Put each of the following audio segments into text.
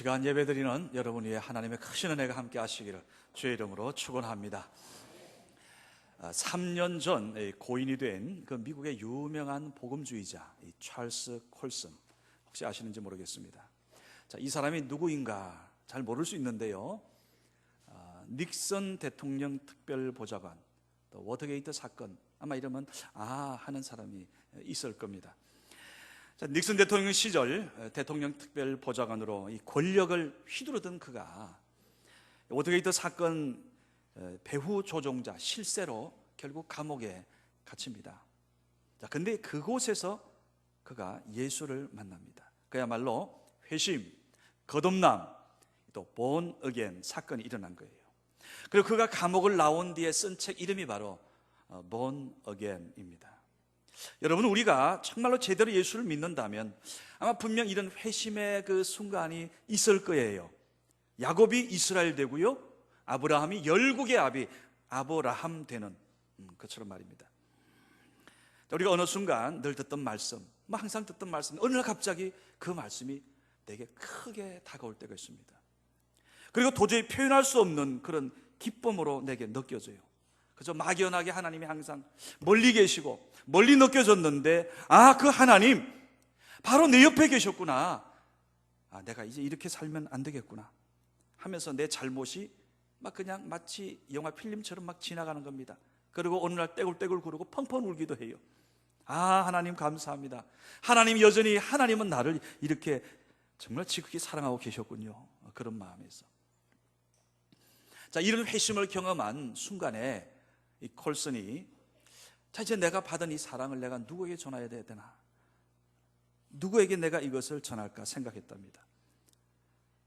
시간 예배드리는 여러분 위에 하나님의 크신 은혜가 함께 하시기를 주의 이름으로 축원합니다. 3년 전 고인이 된 그 미국의 유명한 복음주의자 찰스 콜슨, 혹시 아시는지 모르겠습니다. 이 사람이 누구인가 잘 모를 수 있는데요, 닉슨 대통령 특별보좌관, 또 워터게이트 사건, 아마 이러면 하는 사람이 있을 겁니다. 닉슨 대통령 시절 대통령 특별보좌관으로 이 권력을 휘두르던 그가 워터게이트 사건 배후 조종자 실세로 결국 감옥에 갇힙니다. 근데 그곳에서 그가 예수를 만납니다. 그야말로 회심, 거듭남, 또 born again 사건이 일어난 거예요. 그리고 그가 감옥을 나온 뒤에 쓴 책 이름이 바로 born again입니다. 여러분, 우리가 정말로 제대로 예수를 믿는다면 아마 분명 이런 회심의 그 순간이 있을 거예요. 야곱이 이스라엘 되고요, 아브라함이 열국의 아비 아브라함 되는 것처럼 말입니다. 우리가 어느 순간 늘 듣던 말씀, 항상 듣던 말씀, 어느 날 갑자기 그 말씀이 내게 크게 다가올 때가 있습니다. 그리고 도저히 표현할 수 없는 그런 기쁨으로 내게 느껴져요. 그저 막연하게 하나님이 항상 멀리 계시고 멀리 느껴졌는데, 그 하나님 바로 내 옆에 계셨구나. 내가 이제 이렇게 살면 안 되겠구나 하면서 내 잘못이 그냥 마치 영화 필름처럼 지나가는 겁니다. 그리고 어느 날 떼굴떼굴 구르고 펑펑 울기도 해요. 하나님 감사합니다. 하나님 여전히, 하나님은 나를 이렇게 정말 지극히 사랑하고 계셨군요. 그런 마음에서 이런 회심을 경험한 순간에 이 콜슨이 이제 내가 받은 이 사랑을 내가 누구에게 전해야 되나, 누구에게 내가 이것을 전할까 생각했답니다.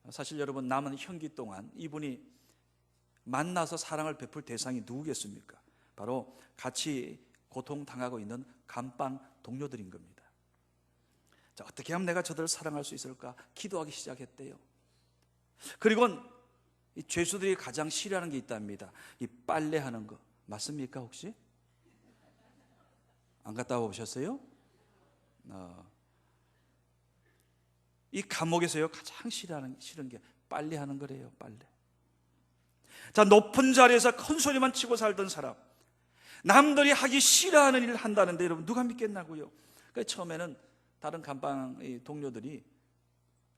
사실 여러분, 남은 형기 동안 이분이 만나서 사랑을 베풀 대상이 누구겠습니까? 바로 같이 고통당하고 있는 감방 동료들인 겁니다. 어떻게 하면 내가 저들을 사랑할 수 있을까 기도하기 시작했대요. 그리고 이 죄수들이 가장 싫어하는 게 있답니다. 이 빨래하는 거 맞습니까? 혹시? 안 갔다 오셨어요? 이 감옥에서요 가장 싫은 게 빨래하는 거래요. 빨래. 높은 자리에서 큰 소리만 치고 살던 사람, 남들이 하기 싫어하는 일을 한다는데 여러분 누가 믿겠나고요? 처음에는 다른 감방 동료들이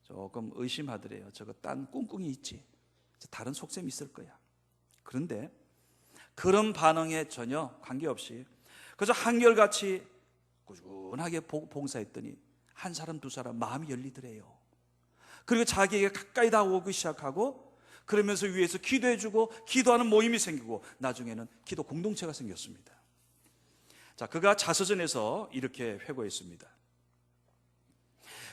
조금 의심하더래요. 저거 딴 꿍꿍이 있지, 다른 속셈이 있을 거야. 그런데 그런 반응에 전혀 관계없이 그저 한결같이 꾸준하게 봉사했더니 한 사람 두 사람 마음이 열리더래요. 그리고 자기에게 가까이 다가오기 시작하고, 그러면서 위에서 기도해주고 기도하는 모임이 생기고 나중에는 기도 공동체가 생겼습니다. 그가 자서전에서 이렇게 회고했습니다.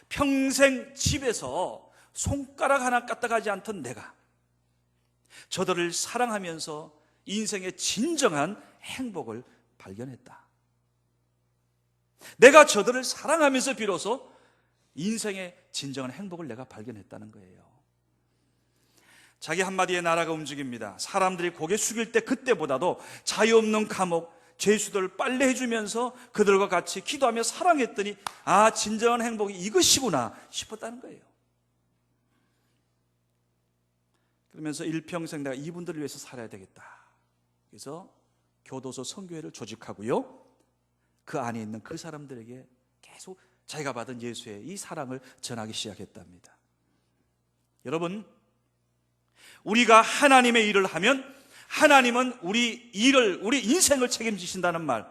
평생 집에서 손가락 하나 까딱하지 않던 내가 저들을 사랑하면서 인생의 진정한 행복을 발견했다. 내가 저들을 사랑하면서 비로소 인생의 진정한 행복을 내가 발견했다는 거예요. 자기 한마디에 나라가 움직입니다. 사람들이 고개 숙일 때 그때보다도 자유 없는 감옥, 죄수들 빨래해주면서 그들과 같이 기도하며 사랑했더니 진정한 행복이 이것이구나 싶었다는 거예요. 그러면서 일평생 내가 이분들을 위해서 살아야 되겠다. 그래서 교도소 선교회를 조직하고요, 그 안에 있는 그 사람들에게 계속 자기가 받은 예수의 이 사랑을 전하기 시작했답니다. 여러분, 우리가 하나님의 일을 하면 하나님은 우리 인생을 책임지신다는 말,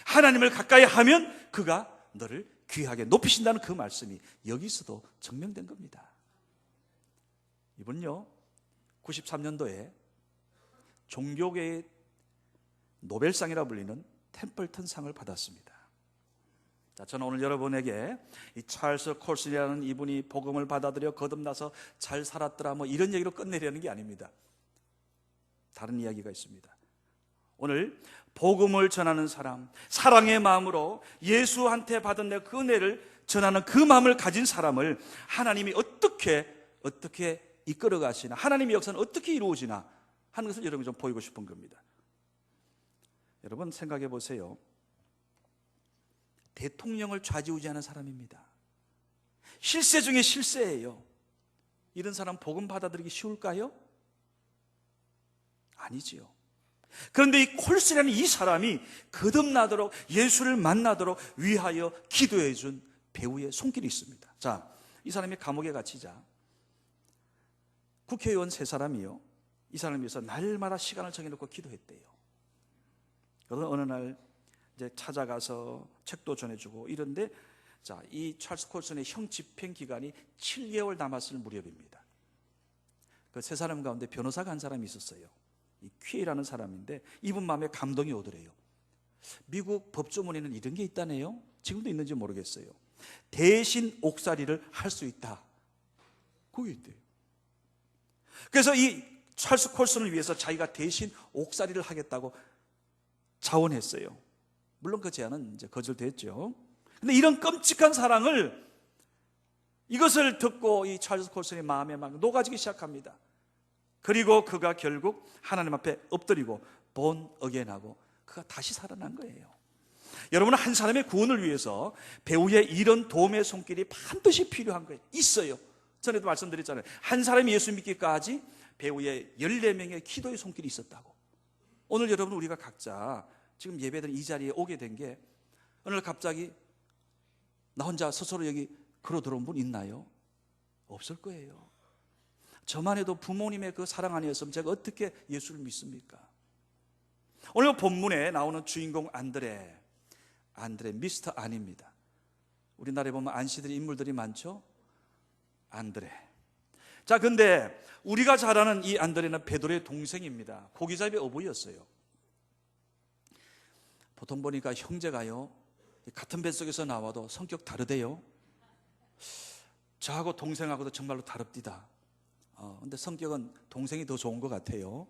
하나님을 가까이 하면 그가 너를 귀하게 높이신다는 그 말씀이 여기서도 증명된 겁니다. 이분요 93년도에 종교계의 노벨상이라 불리는 템플턴 상을 받았습니다. 저는 오늘 여러분에게 이 찰스 콜슨이라는 이분이 복음을 받아들여 거듭나서 잘 살았더라 이런 얘기로 끝내려는 게 아닙니다. 다른 이야기가 있습니다. 오늘 복음을 전하는 사람, 사랑의 마음으로 예수한테 받은 내 그 은혜를 전하는 그 마음을 가진 사람을 하나님이 어떻게 이끌어 가시나, 하나님의 역사는 어떻게 이루어지나 하는 것을 여러분이 좀 보이고 싶은 겁니다. 여러분 생각해 보세요. 대통령을 좌지우지하는 사람입니다. 실세 중에 실세예요. 이런 사람 복음 받아들이기 쉬울까요? 아니지요. 그런데 이 콜스라는 이 사람이 거듭나도록, 예수를 만나도록 위하여 기도해 준 배우의 손길이 있습니다. 자, 이 사람이 감옥에 갇히자 국회의원 세 사람이요, 이 사람을 위해서 날마다 시간을 정해놓고 기도했대요. 그러다 어느 날 이제 찾아가서 책도 전해주고 이런데, 자, 이 찰스 콜슨의 형 집행 기간이 7개월 남았을 무렵입니다. 그 세 사람 가운데 변호사가 한 사람이 있었어요. 이 퀴라는 사람인데 이분 마음에 감동이 오더래요. 미국 법조문에는 이런 게 있다네요. 지금도 있는지 모르겠어요. 대신 옥살이를 할 수 있다. 그게 있대요. 그래서 이 찰스 콜슨을 위해서 자기가 대신 옥살이를 하겠다고 자원했어요. 물론 그 제안은 이제 거절됐죠. 근데 이런 끔찍한 사랑을, 이것을 듣고 이 찰스 콜슨의 마음에 막 녹아지기 시작합니다. 그리고 그가 결국 하나님 앞에 엎드리고 본 어게인하고 그가 다시 살아난 거예요. 여러분은 한 사람의 구원을 위해서 배우의 이런 도움의 손길이 반드시 필요한 거예요. 있어요. 전에도 말씀드렸잖아요. 한 사람이 예수 믿기까지 배우의 14명의 기도의 손길이 있었다고. 오늘 여러분 우리가 각자 지금 예배드린 이 자리에 오게 된 게 오늘 갑자기 나 혼자 스스로 여기 걸어 들어온 분 있나요? 없을 거예요. 저만 해도 부모님의 그 사랑 아니었으면 제가 어떻게 예수를 믿습니까? 오늘 본문에 나오는 주인공 안드레 미스터 안입니다. 우리나라에 보면 안씨들이 인물들이 많죠? 안드레. 자, 근데 우리가 잘 아는 이 안드레는 베드로의 동생입니다. 고기잡이의 어부였어요. 보통 보니까 형제가요, 같은 뱃속에서 나와도 성격 다르대요. 저하고 동생하고도 정말로 다릅디다. 근데 성격은 동생이 더 좋은 것 같아요.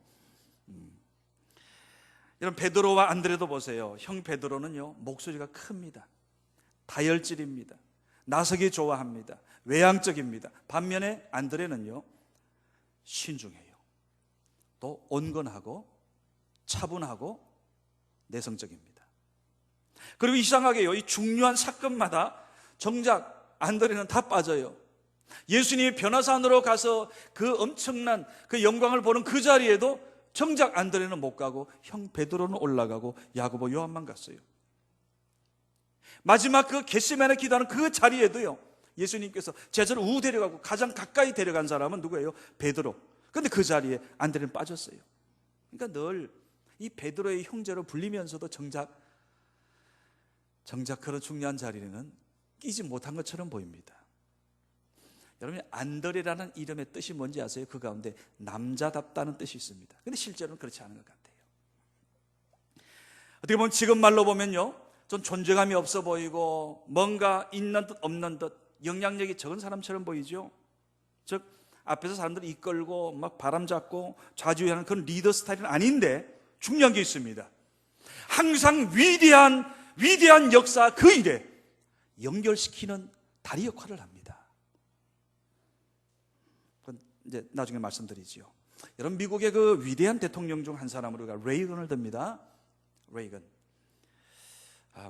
여러분, 베드로와 안드레도 보세요. 형 베드로는요, 목소리가 큽니다. 다혈질입니다. 나서기 좋아합니다. 외향적입니다. 반면에 안드레는요, 신중해요. 또 온건하고 차분하고 내성적입니다. 그리고 이상하게요, 이 중요한 사건마다 정작 안드레는 다 빠져요. 예수님이 변화산으로 가서 그 엄청난 그 영광을 보는 그 자리에도 정작 안드레는 못 가고 형 베드로는 올라가고 야고보 요한만 갔어요. 마지막 그 겟세마네 기도하는 그 자리에도요, 예수님께서 제자를 우 데려가고 가장 가까이 데려간 사람은 누구예요? 베드로. 그런데 그 자리에 안드레는 빠졌어요. 그러니까 늘 이 베드로의 형제로 불리면서도 정작 그런 중요한 자리에는 끼지 못한 것처럼 보입니다. 여러분, 안드레라는 이름의 뜻이 뭔지 아세요? 그 가운데 남자답다는 뜻이 있습니다. 근데 실제로는 그렇지 않은 것 같아요. 어떻게 보면 지금 말로 보면요, 좀 존재감이 없어 보이고 뭔가 있는 듯 없는 듯 영향력이 적은 사람처럼 보이죠. 즉 앞에서 사람들이 이끌고 막 바람 잡고 좌지우지하는 그런 리더 스타일은 아닌데 중요한 게 있습니다. 항상 위대한 역사 그 일에 연결시키는 다리 역할을 합니다. 그건 이제 나중에 말씀드리지요. 여러분, 미국의 그 위대한 대통령 중 한 사람으로 우리가 레이건을 듭니다. 레이건.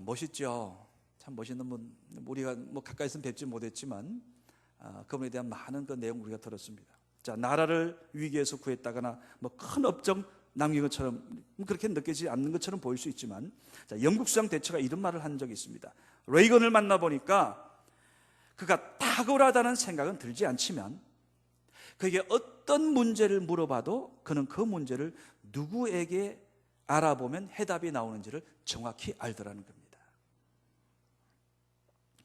멋있죠. 참 멋있는 분. 우리가 뭐 가까이서는 뵙지 못했지만 그분에 대한 많은 그 내용 우리가 들었습니다. 자, 나라를 위기에서 구했다거나 뭐 큰 업적 남긴 것처럼 그렇게 느껴지지 않는 것처럼 보일 수 있지만, 자, 영국 수장 대처가 이런 말을 한 적이 있습니다. 레이건을 만나보니까 그가 탁월하다는 생각은 들지 않지만 그에게 어떤 문제를 물어봐도 그는 그 문제를 누구에게 알아보면 해답이 나오는지를 정확히 알더라는 겁니다.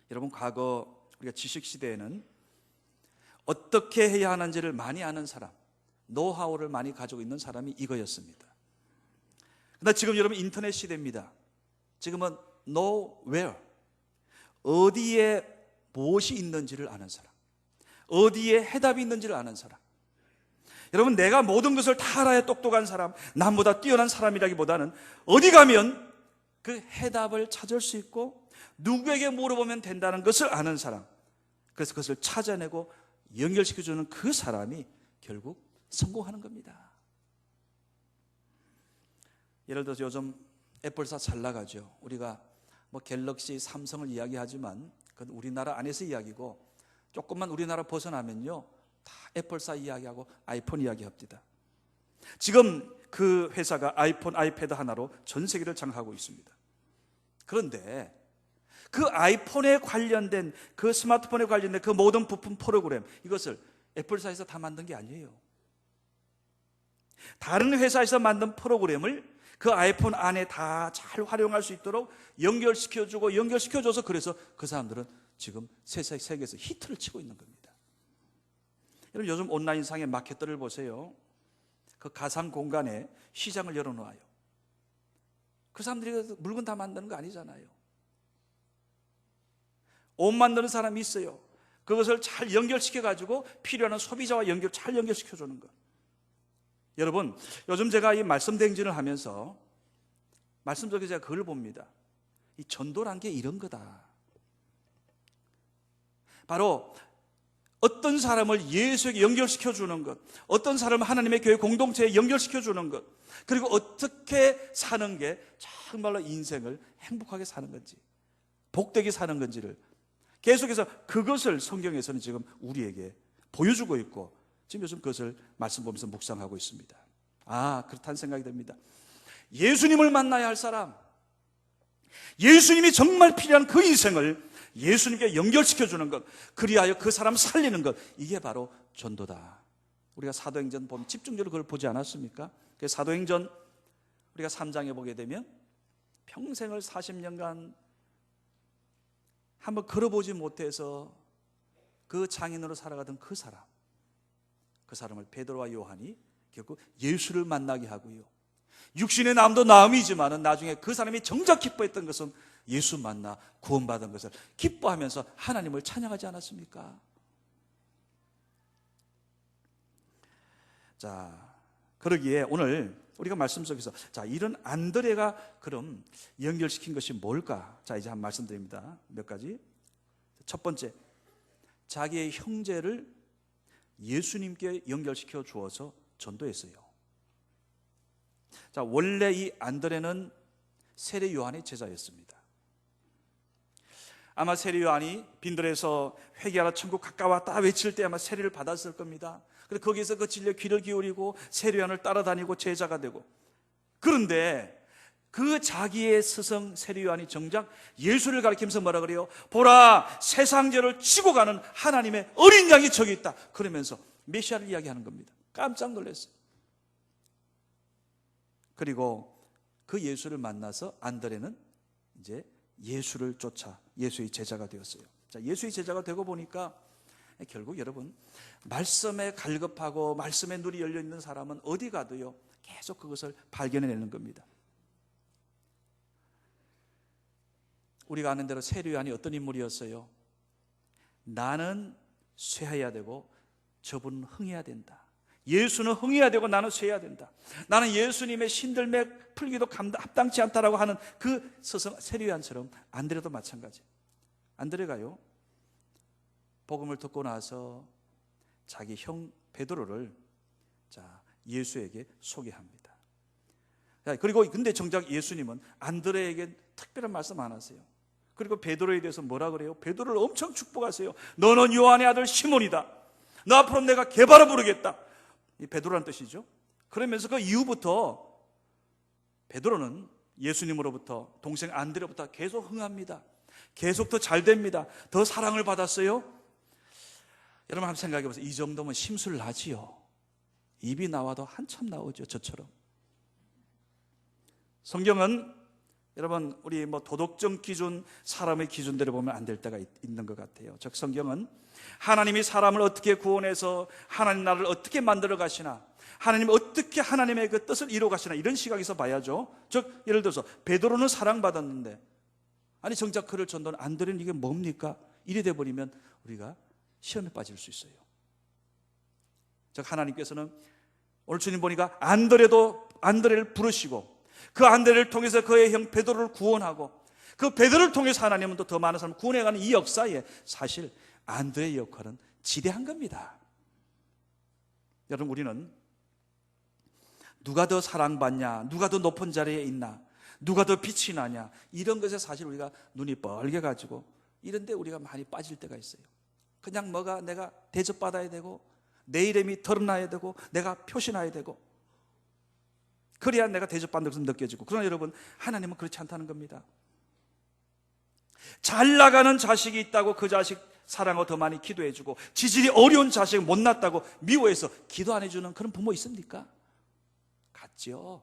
여러분, 과거 우리가 지식시대에는 어떻게 해야 하는지를 많이 아는 사람, 노하우를 많이 가지고 있는 사람이 이거였습니다. 그러나 지금 여러분 인터넷 시대입니다. 지금은 know where, 어디에 무엇이 있는지를 아는 사람, 어디에 해답이 있는지를 아는 사람. 여러분, 내가 모든 것을 다 알아야 똑똑한 사람, 남보다 뛰어난 사람이라기보다는 어디 가면 그 해답을 찾을 수 있고 누구에게 물어보면 된다는 것을 아는 사람, 그래서 그것을 찾아내고 연결시켜주는 그 사람이 결국 성공하는 겁니다. 예를 들어서 요즘 애플사 잘 나가죠. 우리가 뭐 갤럭시, 삼성을 이야기하지만 그건 우리나라 안에서 이야기고 조금만 우리나라 벗어나면요, 다 애플사 이야기하고 아이폰 이야기합니다. 지금 그 회사가 아이폰, 아이패드 하나로 전 세계를 장악하고 있습니다. 그런데 그 아이폰에 관련된, 그 스마트폰에 관련된 그 모든 부품 프로그램, 이것을 애플사에서 다 만든 게 아니에요. 다른 회사에서 만든 프로그램을 그 아이폰 안에 다 잘 활용할 수 있도록 연결시켜주고 연결시켜줘서, 그래서 그 사람들은 지금 세계에서 히트를 치고 있는 겁니다. 여러분, 요즘 온라인상의 마케터를 보세요. 그 가상 공간에 시장을 열어놓아요. 그 사람들이 물건 다 만드는 거 아니잖아요. 옷 만드는 사람이 있어요. 그것을 잘 연결시켜가지고 필요한 소비자와 잘 연결시켜주는 것. 여러분, 요즘 제가 이 말씀 대행진을 하면서 말씀 속에 제가 그걸 봅니다. 이 전도란 게 이런 거다. 바로 어떤 사람을 예수에게 연결시켜주는 것, 어떤 사람을 하나님의 교회 공동체에 연결시켜주는 것, 그리고 어떻게 사는 게 정말로 인생을 행복하게 사는 건지, 복되게 사는 건지를 계속해서 그것을 성경에서는 지금 우리에게 보여주고 있고, 지금 요즘 그것을 말씀 보면서 묵상하고 있습니다. 그렇다는 생각이 듭니다. 예수님을 만나야 할 사람, 예수님이 정말 필요한 그 인생을 예수님께 연결시켜주는 것, 그리하여 그 사람 살리는 것, 이게 바로 전도다. 우리가 사도행전 보면 집중적으로 그걸 보지 않았습니까? 사도행전 우리가 3장에 보게 되면 평생을 40년간 한번 걸어보지 못해서 그 장인으로 살아가던 그 사람을 베드로와 요한이 결국 예수를 만나게 하고요, 육신의 남도 나음이지만은 나중에 그 사람이 정작 기뻐했던 것은 예수 만나 구원받은 것을 기뻐하면서 하나님을 찬양하지 않았습니까? 자, 그러기에 오늘 우리가 말씀 속에서 이런 안드레가 그럼 연결시킨 것이 뭘까? 이제 한 말씀드립니다. 몇 가지. 첫 번째, 자기의 형제를 예수님께 연결시켜 주어서 전도했어요. 원래 이 안드레는 세례 요한의 제자였습니다. 아마 세례 요한이 빈들에서 회개하라 천국 가까웠다 외칠 때 아마 세례를 받았을 겁니다. 그래서 거기서 그 진리에 귀를 기울이고 세례 요한을 따라다니고 제자가 되고, 그런데 그 자기의 스승 세례 요한이 정작 예수를 가리키면서 뭐라 그래요? 보라, 세상 죄를 지고 가는 하나님의 어린 양이 저기 있다. 그러면서 메시아를 이야기하는 겁니다. 깜짝 놀랐어요. 그리고 그 예수를 만나서 안드레는 이제 예수를 쫓아 예수의 제자가 되었어요. 예수의 제자가 되고 보니까 결국 여러분, 말씀에 갈급하고 말씀에 눈이 열려있는 사람은 어디 가도요 계속 그것을 발견해내는 겁니다. 우리가 아는 대로 세례 요한이 어떤 인물이었어요? 나는 쇠해야 되고 저분은 흥해야 된다. 예수는 흥해야 되고 나는 쇠해야 된다. 나는 예수님의 신들맥 풀기도 합당치 않다라고 하는 그 스승 세례 요한처럼 안드레도 마찬가지. 안드레가요 복음을 듣고 나서 자기 형 베드로를 예수에게 소개합니다. 그리고 근데 정작 예수님은 안드레에게 특별한 말씀 안 하세요. 그리고 베드로에 대해서 뭐라 그래요? 베드로를 엄청 축복하세요. 너는 요한의 아들 시몬이다. 너 앞으로 내가 개바라 부르겠다. 이 베드로란 뜻이죠. 그러면서 그 이후부터 베드로는 예수님으로부터 동생 안드레로부터 계속 흥합니다. 계속 더 잘 됩니다. 더 사랑을 받았어요. 여러분 한번 생각해 보세요. 이 정도면 심술 나지요. 입이 나와도 한참 나오죠. 저처럼. 성경은 여러분 우리 도덕적 기준, 사람의 기준대로 보면 안 될 때가 있는 것 같아요. 즉 성경은 하나님이 사람을 어떻게 구원해서 하나님 나라를 어떻게 만들어 가시나, 하나님이 어떻게 하나님의 그 뜻을 이루어 가시나, 이런 시각에서 봐야죠. 즉 예를 들어서 베드로는 사랑받았는데 아니 정작 그를 전도한 안드레는 이게 뭡니까? 이래 돼 버리면 우리가 시험에 빠질 수 있어요. 즉 하나님께서는 오늘 주님 보니까 안드레를 부르시고 그 안드레를 통해서 그의 형 베드로를 구원하고 그 베드로를 통해서 하나님은 또 더 많은 사람을 구원해가는 이 역사에 사실 안드레의 역할은 지대한 겁니다. 여러분 우리는 누가 더 사랑받냐, 누가 더 높은 자리에 있나, 누가 더 빛이 나냐, 이런 것에 사실 우리가 눈이 뻘게 가지고 이런 데 우리가 많이 빠질 때가 있어요. 그냥 내가 대접받아야 되고 내 이름이 드러나야 되고 내가 표시나야 되고 그래야 내가 대접받는 것은 느껴지고. 그러나 여러분, 하나님은 그렇지 않다는 겁니다. 잘 나가는 자식이 있다고 그 자식 사랑하고 더 많이 기도해주고, 지질이 어려운 자식 못났다고 미워해서 기도 안 해주는 그런 부모 있습니까? 같죠.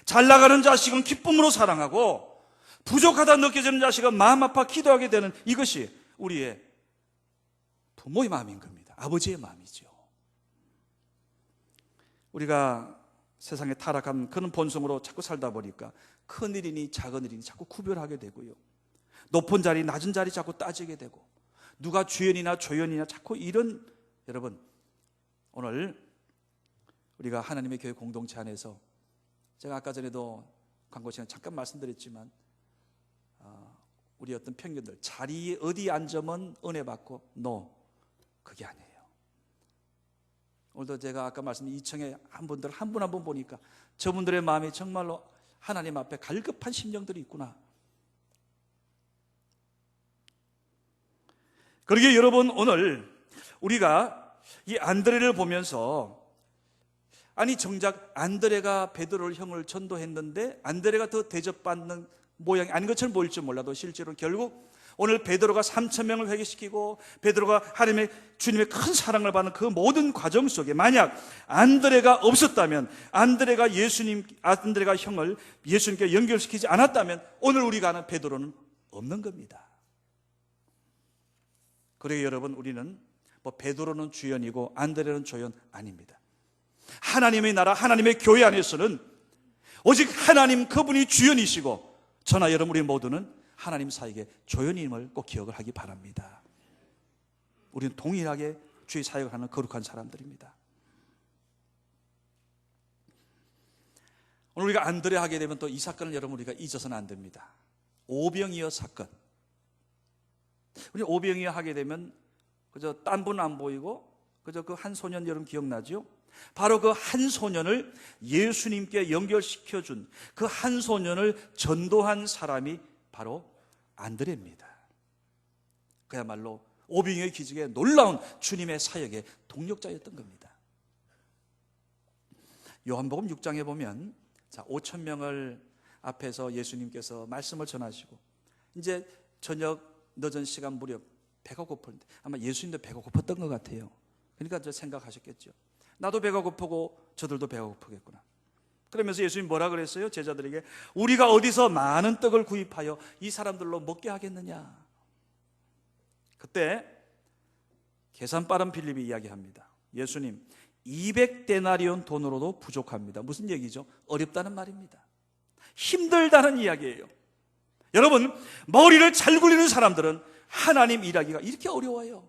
잘 나가는 자식은 기쁨으로 사랑하고, 부족하다 느껴지는 자식은 마음 아파 기도하게 되는, 이것이 우리의 부모의 마음인 겁니다. 아버지의 마음이죠. 우리가 세상에 타락한 그런 본성으로 자꾸 살다 보니까 큰 일이니 작은 일이니 자꾸 구별하게 되고요, 높은 자리 낮은 자리 자꾸 따지게 되고, 누가 주연이나 조연이나 자꾸 이런. 여러분, 오늘 우리가 하나님의 교회 공동체 안에서, 제가 아까 전에도 광고 시간에 잠깐 말씀드렸지만, 우리 어떤 편견들, 자리에 어디 앉으면 은혜 받고, 그게 아니에요. 오늘도 제가 아까 말씀드린 2층에 한 분들 한 분 한 분 보니까 저분들의 마음이 정말로 하나님 앞에 갈급한 심령들이 있구나. 그러기에 여러분, 오늘 우리가 이 안드레를 보면서, 아니 정작 안드레가 베드로를 형을 전도했는데 안드레가 더 대접받는 모양이 아닌 것처럼 보일지 몰라도 실제로 결국 오늘 베드로가 3,000명을 회개시키고 베드로가 하나님의 주님의 큰 사랑을 받는 그 모든 과정 속에 만약 안드레가 없었다면, 안드레가 형을 예수님께 연결시키지 않았다면 오늘 우리가 아는 베드로는 없는 겁니다. 그러기에 여러분, 우리는 베드로는 주연이고 안드레는 조연 아닙니다. 하나님의 나라, 하나님의 교회 안에서는 오직 하나님 그분이 주연이시고, 저나 여러분 우리 모두는 하나님 사역의 조연임을 꼭 기억을 하기 바랍니다. 우리는 동일하게 주의 사역을 하는 거룩한 사람들입니다. 오늘 우리가 안드레 하게 되면 또 이 사건을 여러분 우리가 잊어서는 안 됩니다. 오병이어 사건. 우리 오병이어 하게 되면 그저 딴 분 안 보이고 그저 그 한 소년 여러분 기억나죠? 바로 그 한 소년을 예수님께 연결시켜준, 그 한 소년을 전도한 사람이 바로 안드레입니다. 그야말로 오병이어의 기적에 놀라운 주님의 사역의 동력자였던 겁니다. 요한복음 6장에 보면 5,000명을 앞에서 예수님께서 말씀을 전하시고, 이제 저녁 늦은 시간 무렵 배가 고픈데, 아마 예수님도 배가 고팠던 것 같아요. 그러니까 저 생각하셨겠죠. 나도 배가 고프고 저들도 배가 고프겠구나. 그러면서 예수님 뭐라 그랬어요? 제자들에게, 우리가 어디서 많은 떡을 구입하여 이 사람들로 먹게 하겠느냐. 그때 계산 빠른 빌립이 이야기합니다. 예수님, 200데나리온 돈으로도 부족합니다. 무슨 얘기죠? 어렵다는 말입니다. 힘들다는 이야기예요. 여러분, 머리를 잘 굴리는 사람들은 하나님 일하기가 이렇게 어려워요.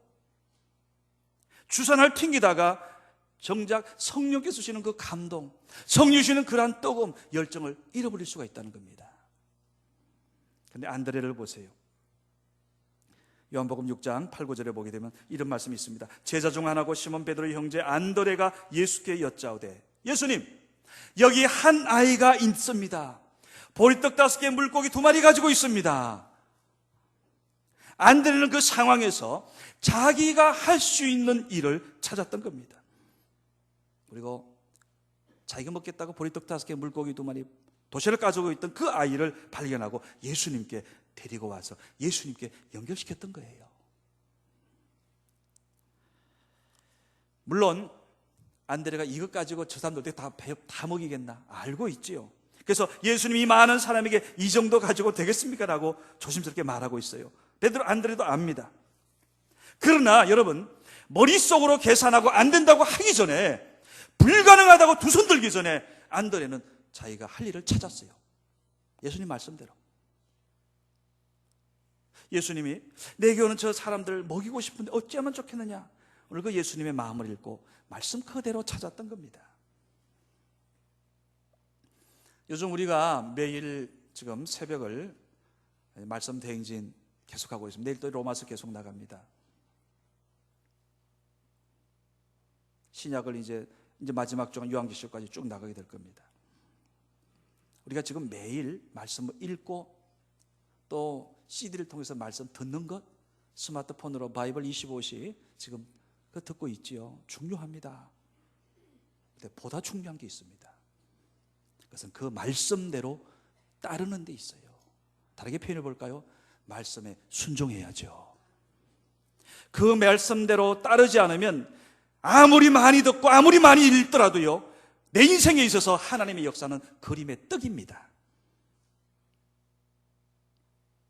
주산을 튕기다가 정작 성령께서 주시는 그 감동, 성령 주시는 그러한 뜨거움, 열정을 잃어버릴 수가 있다는 겁니다. 그런데 안드레를 보세요. 요한복음 6장 8, 9절에 보게 되면 이런 말씀이 있습니다. 제자 중 하나고 시몬 베드로의 형제 안드레가 예수께 여짜오되, 예수님, 여기 한 아이가 있습니다. 보리떡 5개, 물고기 2마리 가지고 있습니다. 안드레는 그 상황에서 자기가 할 수 있는 일을 찾았던 겁니다. 그리고 자기가 먹겠다고 보리떡 5개, 물고기 2마리, 도시락을 가지고 있던 그 아이를 발견하고 예수님께 데리고 와서 예수님께 연결시켰던 거예요. 물론 안드레가 이것 가지고 저 사람들 다 먹이겠나 알고 있지요. 그래서 예수님이 많은 사람에게 이 정도 가지고 되겠습니까? 라고 조심스럽게 말하고 있어요. 안드레도 압니다. 그러나 여러분, 머릿속으로 계산하고 안 된다고 하기 전에, 불가능하다고 두 손 들기 전에 안드레는 자기가 할 일을 찾았어요. 예수님 말씀대로. 예수님이 내게 오는 저 사람들 먹이고 싶은데 어찌하면 좋겠느냐. 오늘 그 예수님의 마음을 읽고 말씀 그대로 찾았던 겁니다. 요즘 우리가 매일 지금 새벽을 말씀 대행진 계속하고 있습니다. 내일 또 로마서 계속 나갑니다. 신약을 이제 마지막 중 요한계시록까지 쭉 나가게 될 겁니다. 우리가 지금 매일 말씀을 읽고 또 CD를 통해서 말씀 듣는 것, 스마트폰으로 바이블 25시 지금 듣고 있지요. 중요합니다. 근데 보다 중요한 게 있습니다. 그것은 그 말씀대로 따르는 데 있어요. 다르게 표현해 볼까요? 말씀에 순종해야죠. 그 말씀대로 따르지 않으면 아무리 많이 듣고 아무리 많이 읽더라도요, 내 인생에 있어서 하나님의 역사는 그림의 떡입니다.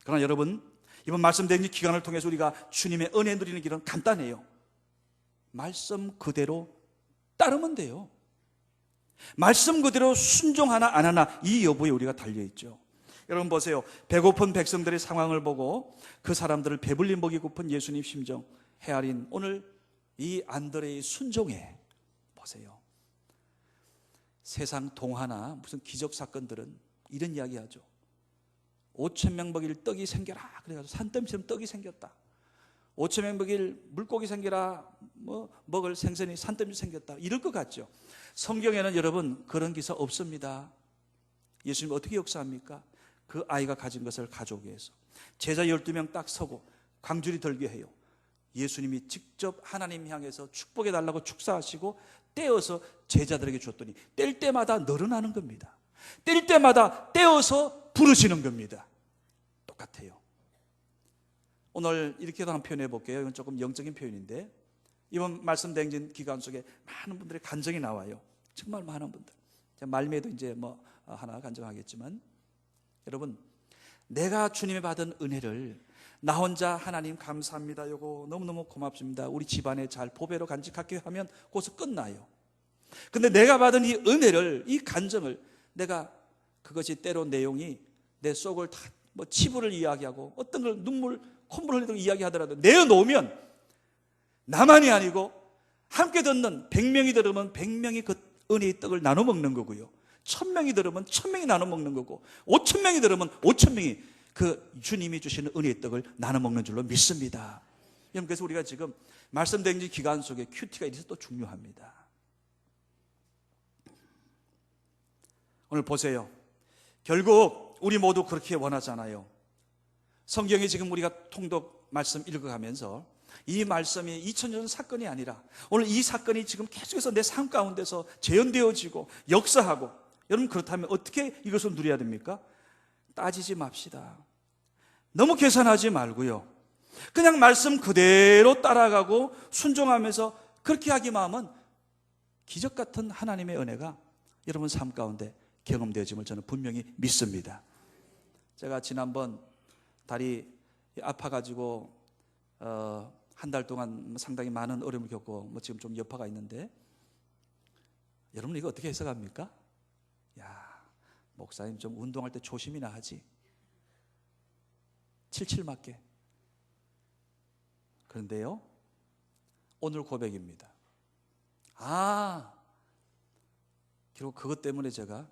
그러나 여러분, 이번 말씀드린 기간을 통해서 우리가 주님의 은혜 누리는 길은 간단해요. 말씀 그대로 따르면 돼요. 말씀 그대로 순종하나 안 하나 이 여부에 우리가 달려있죠. 여러분 보세요. 배고픈 백성들의 상황을 보고 그 사람들을 배불리 먹이고픈 예수님 심정 헤아린 오늘 이 안드레의 순종에 보세요. 세상 동화나 무슨 기적 사건들은 이런 이야기 하죠. 5,000명 먹일 떡이 생겨라. 그래가지고 산더미처럼 떡이 생겼다. 5,000명 먹일 물고기 생겨라. 먹을 생선이 산더미 생겼다. 이럴 것 같죠. 성경에는 여러분 그런 기사 없습니다. 예수님 어떻게 역사합니까? 그 아이가 가진 것을 가져오기 위해서 제자 12명 딱 서고 광주리 들게 해요. 예수님이 직접 하나님 향해서 축복해 달라고 축사하시고 떼어서 제자들에게 줬더니 뗄 때마다 늘어나는 겁니다. 뗄 때마다 떼어서 부르시는 겁니다. 똑같아요. 오늘 이렇게도 한번 표현해 볼게요. 이건 조금 영적인 표현인데 이번 말씀 대행진 기간 속에 많은 분들의 간증이 나와요. 정말 많은 분들. 말미에도 이제 하나 간증하겠지만 여러분, 내가 주님이 받은 은혜를 나 혼자 하나님 감사합니다. 요거 너무너무 고맙습니다. 우리 집안에 잘 보배로 간직할게요 하면 거기서 끝나요. 근데 내가 받은 이 은혜를, 이 간증을 내가 그것이 때로 내용이 내 속을 다 치부를 이야기하고 어떤 걸 눈물, 콧물 흘리는 이야기하더라도 내어놓으면 나만이 아니고 함께 듣는 100명이 들으면 100명이 그 은혜의 떡을 나눠 먹는 거고요. 1,000명이 들으면 1,000명이 나눠 먹는 거고 5,000명이 들으면 5,000명이 그 주님이 주시는 은혜의 떡을 나눠 먹는 줄로 믿습니다. 여러분, 그래서 우리가 지금 말씀드린 기간 속에 큐티가 이래서 또 중요합니다. 오늘 보세요. 결국 우리 모두 그렇게 원하잖아요. 성경에 지금 우리가 통독 말씀 읽어가면서 이 말씀이 2000년 전 사건이 아니라 오늘 이 사건이 지금 계속해서 내 삶 가운데서 재현되어지고 역사하고, 여러분 그렇다면 어떻게 이것을 누려야 됩니까? 따지지 맙시다. 너무 계산하지 말고요. 그냥 말씀 그대로 따라가고 순종하면서 그렇게 하기만 하면 기적 같은 하나님의 은혜가 여러분 삶 가운데 경험되어짐을 저는 분명히 믿습니다. 제가 지난번 다리 아파가지고 한 달 동안 상당히 많은 어려움을 겪고 지금 좀 여파가 있는데, 여러분 이거 어떻게 해석합니까? 야, 목사님 좀 운동할 때 조심이나 하지. 칠칠 맞게. 그런데요, 오늘 고백입니다. 결국 그것 때문에 제가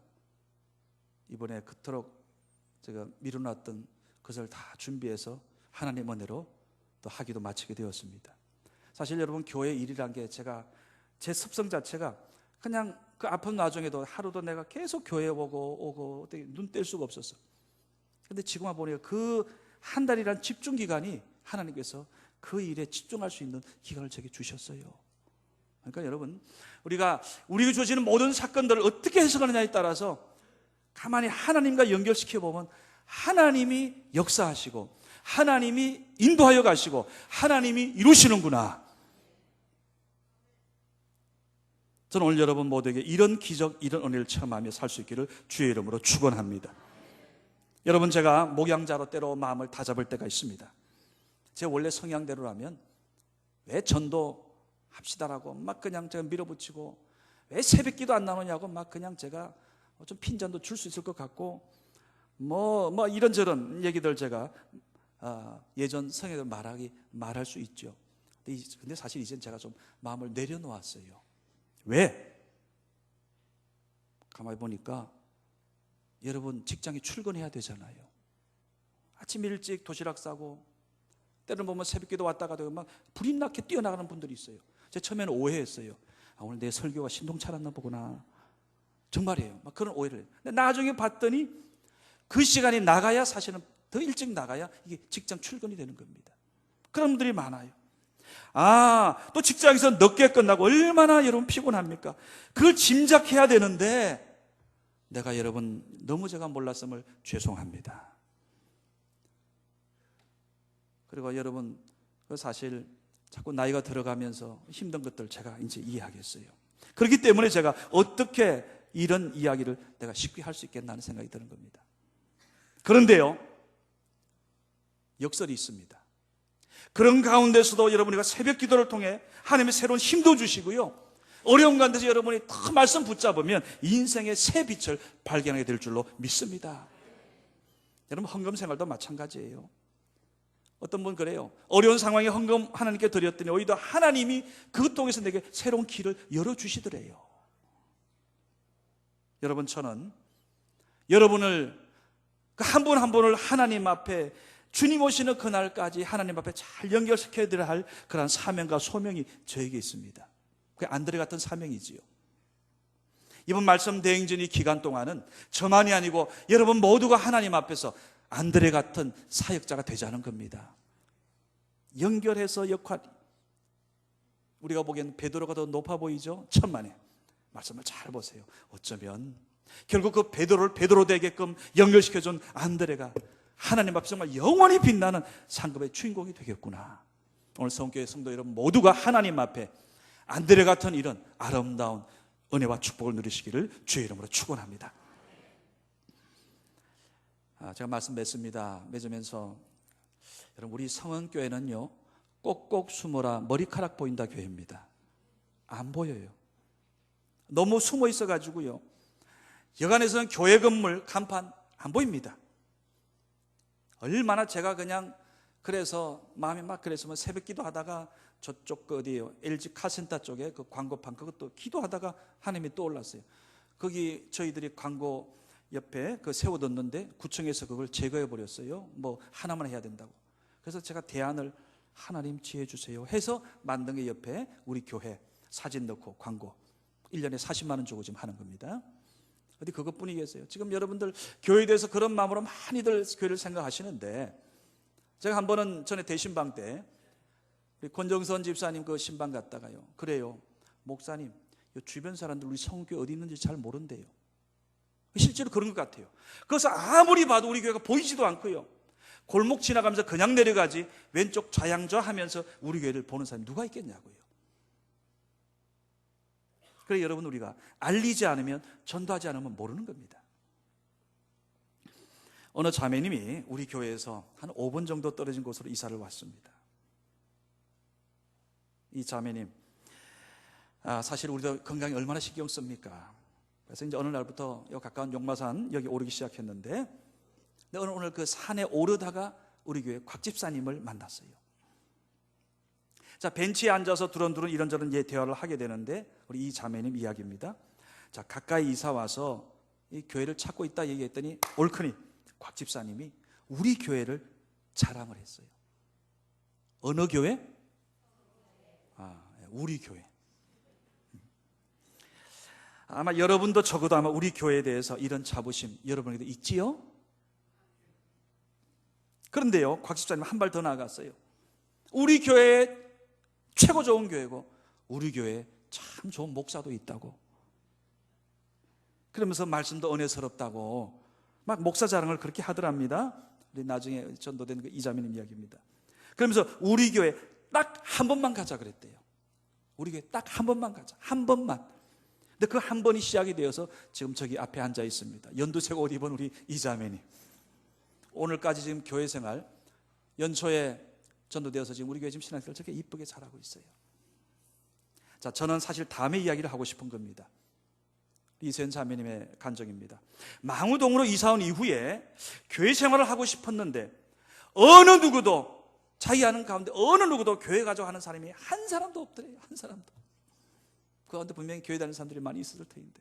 이번에 그토록 제가 미뤄놨던 그것을 다 준비해서 하나님 은혜로 또 하기도 마치게 되었습니다. 사실 여러분, 교회 일이란 게 제 습성 자체가 그냥 그 아픈 와중에도 하루도 내가 계속 교회 오고 눈 뗄 수가 없었어. 그런데 지금 와보니까 그 한 달이란 집중 기간이 하나님께서 그 일에 집중할 수 있는 기간을 제게 주셨어요. 그러니까 여러분, 우리가 주어지는 모든 사건들을 어떻게 해석하느냐에 따라서 가만히 하나님과 연결시켜보면 하나님이 역사하시고 하나님이 인도하여 가시고 하나님이 이루시는구나. 저는 오늘 여러분 모두에게 이런 기적, 이런 은혜를 체험하며 살 수 있기를 주의 이름으로 축원합니다. 여러분, 제가 목양자로 때로 마음을 다잡을 때가 있습니다. 제 원래 성향대로라면 왜 전도 합시다라고 막 그냥 제가 밀어붙이고, 왜 새벽기도 안 나누냐고 막 그냥 제가 좀 핀잔도 줄 수 있을 것 같고 이런저런 얘기들 제가 예전 성향을 말할 수 있죠. 근데 사실 이젠 제가 좀 마음을 내려놓았어요. 왜? 가만히 보니까 여러분, 직장에 출근해야 되잖아요. 아침 일찍 도시락 싸고, 때를 보면 새벽기도 왔다 가도 막 불이 나게 뛰어나가는 분들이 있어요. 제가 처음에는 오해했어요. 오늘 내 설교가 신동차렸나 보구나. 정말이에요. 막 그런 오해를 해요. 근데 나중에 봤더니 그 시간이 나가야, 사실은 더 일찍 나가야 이게 직장 출근이 되는 겁니다. 그런 분들이 많아요. 또 직장에서 늦게 끝나고 얼마나 여러분 피곤합니까? 그걸 짐작해야 되는데 내가 여러분 너무 제가 몰랐음을 죄송합니다. 그리고 여러분 사실 자꾸 나이가 들어가면서 힘든 것들 제가 이제 이해하겠어요. 그렇기 때문에 제가 어떻게 이런 이야기를 내가 쉽게 할 수 있겠나 하는 생각이 드는 겁니다. 그런데요, 역설이 있습니다. 그런 가운데서도 여러분이 새벽 기도를 통해 하나님의 새로운 힘도 주시고요, 어려운 가운데서 여러분이 더 말씀 붙잡으면 인생의 새 빛을 발견하게 될 줄로 믿습니다. 여러분 헌금 생활도 마찬가지예요. 어떤 분 그래요. 어려운 상황에 헌금 하나님께 드렸더니 오히려 하나님이 그것 통해서 내게 새로운 길을 열어주시더래요. 여러분, 저는 여러분을 한 분 한 분을 하나님 앞에 주님 오시는 그날까지 하나님 앞에 잘 연결시켜야 할 그런 사명과 소명이 저에게 있습니다. 그게 안드레 같은 사명이지요. 이번 말씀 대행전 이 기간 동안은 저만이 아니고 여러분 모두가 하나님 앞에서 안드레 같은 사역자가 되자는 겁니다. 연결해서 역할, 우리가 보기엔 베드로가 더 높아 보이죠? 천만에. 말씀을 잘 보세요. 어쩌면 결국 그 베드로를 베드로 되게끔 연결시켜준 안드레가 하나님 앞에 정말 영원히 빛나는 상급의 주인공이 되겠구나. 오늘 성교회 성도 여러분 모두가 하나님 앞에 안드레 같은 이런 아름다운 은혜와 축복을 누리시기를 주의 이름으로 축원합니다. 제가 말씀 맺으면서 여러분, 우리 성은교회는요 꼭꼭 숨어라 머리카락 보인다 교회입니다. 안 보여요. 너무 숨어 있어가지고요, 여간에서는 교회 건물 간판 안 보입니다. 얼마나 제가 그냥 그래서 마음이 막 그랬으면 새벽 기도하다가 저쪽 그 어디에요, LG 카센터 쪽에 그 광고판 그것도 기도하다가 하나님이 떠올랐어요. 거기 저희들이 광고 옆에 그 세워뒀는데 구청에서 그걸 제거해 버렸어요. 뭐 하나만 해야 된다고. 그래서 제가 대안을 하나님 지혜 주세요 해서 만든 게 옆에 우리 교회 사진 넣고 광고 1년에 40만 원 주고 지금 하는 겁니다. 어디 그것뿐이겠어요. 지금 여러분들 교회에 대해서 그런 마음으로 많이들 교회를 생각하시는데, 제가 한 번은 전에 대신방 때 우리 권정선 집사님 그 신방 갔다가요, 그래요, 목사님 주변 사람들 우리 성교회 어디 있는지 잘 모른대요. 실제로 그런 것 같아요. 그래서 아무리 봐도 우리 교회가 보이지도 않고요, 골목 지나가면서 그냥 내려가지 왼쪽 좌양좌 하면서 우리 교회를 보는 사람이 누가 있겠냐고요. 그래서 여러분, 우리가 알리지 않으면, 전도하지 않으면 모르는 겁니다. 어느 자매님이 우리 교회에서 한 5분 정도 떨어진 곳으로 이사를 왔습니다. 이 자매님, 사실 우리도 건강에 얼마나 신경 씁니까? 그래서 이제 어느 날부터 요 가까운 용마산 여기 오르기 시작했는데, 오늘 그 산에 오르다가 우리 교회 곽 집사님을 만났어요. 자, 벤치에 앉아서 두런두런 이런저런 대화를 하게 되는데, 우리 이 자매님 이야기입니다. 자, 가까이 이사 와서 이 교회를 찾고 있다 얘기했더니 올크니 곽 집사님이 우리 교회를 자랑을 했어요. 어느 교회? 우리 교회. 아마 여러분도 적어도 아마 우리 교회에 대해서 이런 자부심 여러분에게도 있지요? 그런데요, 곽 집사님 한 발 더 나아갔어요. 우리 교회 최고 좋은 교회고 우리 교회에 참 좋은 목사도 있다고, 그러면서 말씀도 은혜스럽다고 막 목사 자랑을 그렇게 하더랍니다. 우리 나중에 전도된 그 이자매님 이야기입니다. 그러면서 우리 교회 딱 한 번만 가자 그랬대요. 우리 교회 딱 한 번만 가자, 한 번만. 근데 그 한 번이 시작이 되어서 지금 저기 앞에 앉아 있습니다. 연두색 옷 입은 우리 이자매님, 오늘까지 지금 교회 생활 연초에 전도되어서 지금 우리 교회 지금 신앙생활 저렇게 이쁘게 잘하고 있어요. 자, 저는 사실 다음에 이야기를 하고 싶은 겁니다. 이세연 자매님의 간증입니다. 망우동으로 이사 온 이후에 교회 생활을 하고 싶었는데 어느 누구도, 자기 아는 가운데 어느 누구도 교회 가자고 하는 사람이 한 사람도 없더래요. 한 사람도. 그 가운데 분명히 교회 다니는 사람들이 많이 있었을 텐데,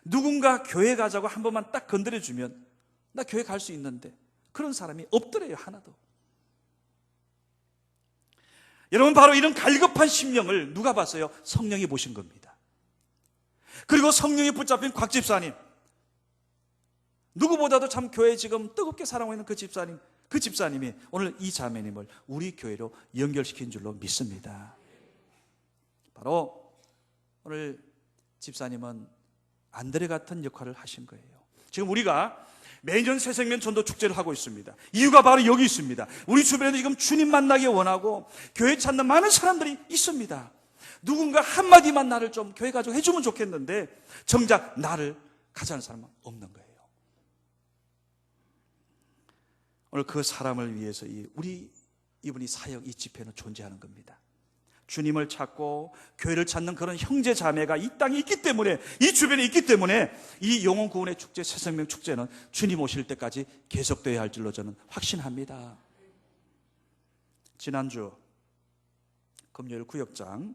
누군가 교회 가자고 한 번만 딱 건드려주면 나 교회 갈 수 있는데 그런 사람이 없더래요. 하나도. 여러분, 바로 이런 갈급한 심령을 누가 봤어요? 성령이 보신 겁니다. 그리고 성령이 붙잡힌 곽 집사님, 누구보다도 참 교회 지금 뜨겁게 사랑하고 있는 그 집사님, 그 집사님이 오늘 이 자매님을 우리 교회로 연결시킨 줄로 믿습니다. 바로 오늘 집사님은 안드레 같은 역할을 하신 거예요. 지금 우리가 매년 새생명 전도 축제를 하고 있습니다. 이유가 바로 여기 있습니다. 우리 주변에도 지금 주님 만나기 원하고 교회 찾는 많은 사람들이 있습니다. 누군가 한마디만 나를 좀 교회 가지고 해주면 좋겠는데 정작 나를 가자는 사람은 없는 거예요. 오늘 그 사람을 위해서 이분이 사역, 이 집회는 존재하는 겁니다. 주님을 찾고 교회를 찾는 그런 형제 자매가 이 땅에 있기 때문에, 이 주변에 있기 때문에 이 영혼 구원의 축제, 새생명 축제는 주님 오실 때까지 계속되어야 할 줄로 저는 확신합니다. 지난주 금요일 구역장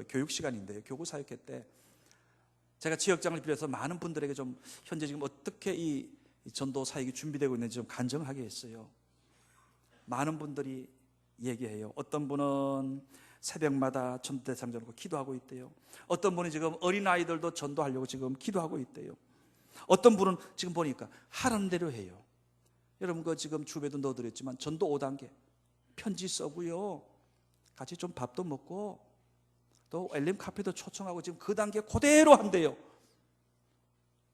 교육 시간인데요, 교구 사역회 때 제가 지역장을 빌려서 많은 분들에게 좀 현재 지금 어떻게 이 전도 사역이 준비되고 있는지 좀 간증하게 했어요. 많은 분들이 얘기해요. 어떤 분은 새벽마다 전도대상 잡고 기도하고 있대요. 어떤 분이 지금 어린아이들도 전도하려고 지금 기도하고 있대요. 어떤 분은 지금 보니까 하라는 대로 해요. 여러분 그 지금 주배도 넣어드렸지만 전도 5단계 편지 써고요, 같이 좀 밥도 먹고 또 엘림 카페도 초청하고 지금 그 단계 그대로 한대요.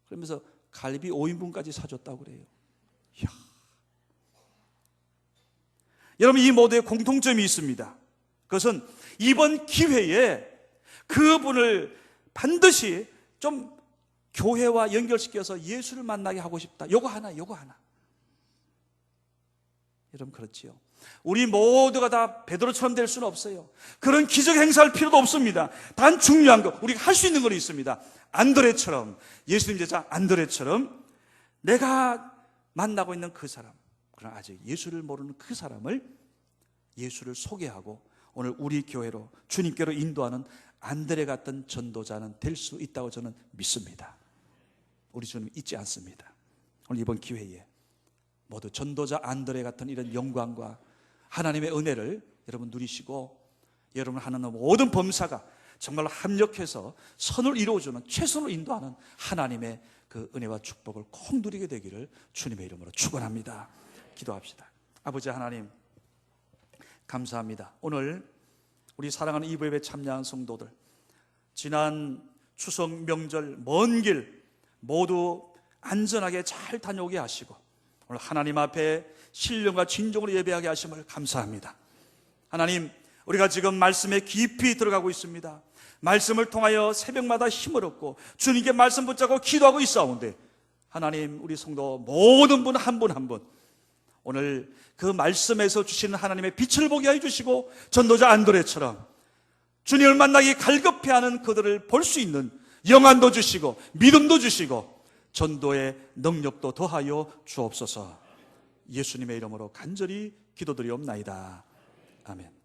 그러면서 갈비 5인분까지 사줬다고 그래요. 이야. 여러분 이 모두의 공통점이 있습니다. 그것은 이번 기회에 그분을 반드시 좀 교회와 연결시켜서 예수를 만나게 하고 싶다. 요거 하나. 여러분 그렇지요. 우리 모두가 다 베드로처럼 될 수는 없어요. 그런 기적 행사할 필요도 없습니다. 단 중요한 거, 우리가 할 수 있는 건 있습니다. 안드레처럼, 예수님 제자 안드레처럼 내가 만나고 있는 그 사람, 그러나 아직 예수를 모르는 그 사람을 예수를 소개하고 오늘 우리 교회로 주님께로 인도하는 안드레 같은 전도자는 될 수 있다고 저는 믿습니다. 우리 주님 잊지 않습니다. 오늘 이번 기회에 모두 전도자 안드레 같은 이런 영광과 하나님의 은혜를 여러분 누리시고, 여러분 하는 모든 범사가 정말 합력해서 선을 이루어주는, 최선을 인도하는 하나님의 그 은혜와 축복을 꼭 누리게 되기를 주님의 이름으로 축원합니다. 기도합시다. 아버지 하나님 감사합니다. 오늘 우리 사랑하는 이브예배 참여한 성도들, 지난 추석 명절 먼 길 모두 안전하게 잘 다녀오게 하시고 오늘 하나님 앞에 신령과 진정으로 예배하게 하심을 감사합니다. 하나님, 우리가 지금 말씀에 깊이 들어가고 있습니다. 말씀을 통하여 새벽마다 힘을 얻고 주님께 말씀 붙잡고 기도하고 있사온데, 하나님 우리 성도 모든 분 한 분 한 분 오늘 그 말씀에서 주시는 하나님의 빛을 보게 해주시고 전도자 안드레처럼 주님을 만나기 갈급해하는 그들을 볼 수 있는 영안도 주시고 믿음도 주시고 전도의 능력도 더하여 주옵소서. 예수님의 이름으로 간절히 기도드리옵나이다. 아멘.